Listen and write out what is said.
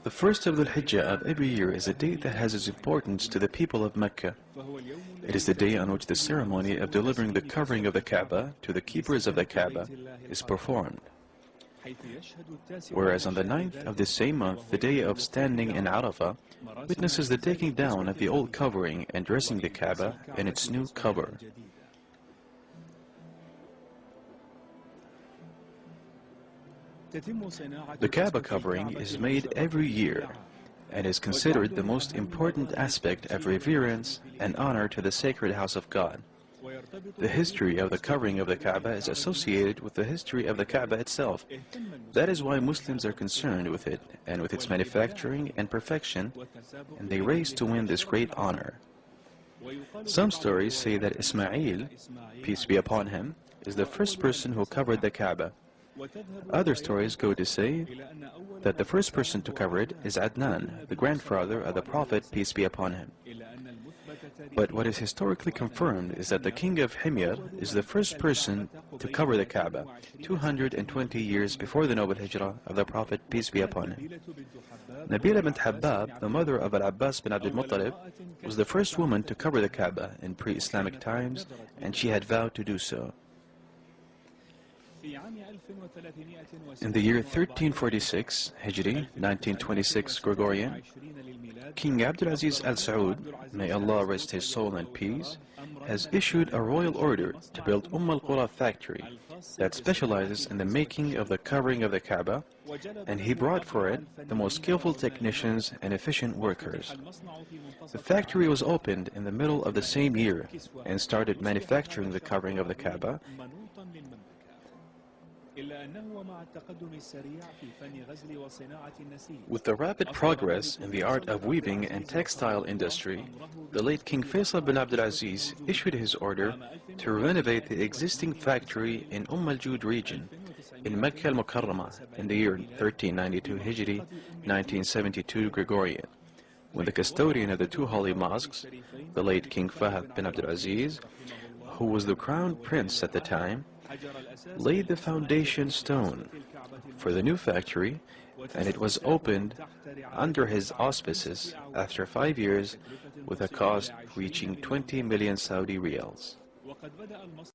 The first of the Hijjah of every year is a date that has its importance to the people of Mecca. It is the day on which the ceremony of delivering the covering of the Kaaba to the keepers of the Kaaba is performed. Whereas on the 9th of the same month, the day of standing in Arafah witnesses the taking down of the old covering and dressing the Kaaba in its new cover. The Kaaba covering is made every year and is considered the most important aspect of reverence and honor to the sacred house of God. The history of the covering of the Kaaba is associated with the history of the Kaaba itself. That is why Muslims are concerned with it and with its manufacturing and perfection, and they race to win this great honor. Some stories say that Ismail, peace be upon him, is the first person who covered the Kaaba. Other stories go to say that the first person to cover it is Adnan, the grandfather of the Prophet, peace be upon him. But what is historically confirmed is that the king of Himyar is the first person to cover the Kaaba, 220 years before the noble hijrah of the Prophet, peace be upon him. Nabila bint Habab, the mother of Al-Abbas bin Abdul Muttalib, was the first woman to cover the Kaaba in pre-Islamic times, and she had vowed to do so. In the year 1346 Hijri, 1926 Gregorian, King Abdulaziz Al Saud, may Allah rest his soul in peace, has issued a royal order to build Al-Qura factory that specializes in the making of the covering of the Kaaba, and he brought for it the most skillful technicians and efficient workers. The factory was opened in the middle of the same year and started manufacturing the covering of the Kaaba. With the rapid progress in the art of weaving and textile industry, the late King Faisal bin Abdulaziz issued his order to renovate the existing factory in al-Jud region in Makkah al-Mukarramah in the year 1392 Hijri, 1972 Gregorian, when the custodian of the two holy mosques, the late King Fahd bin Abdulaziz, who was the crown prince at the time, laid the foundation stone for the new factory, and it was opened under his auspices after 5 years with a cost reaching 20 million Saudi riyals.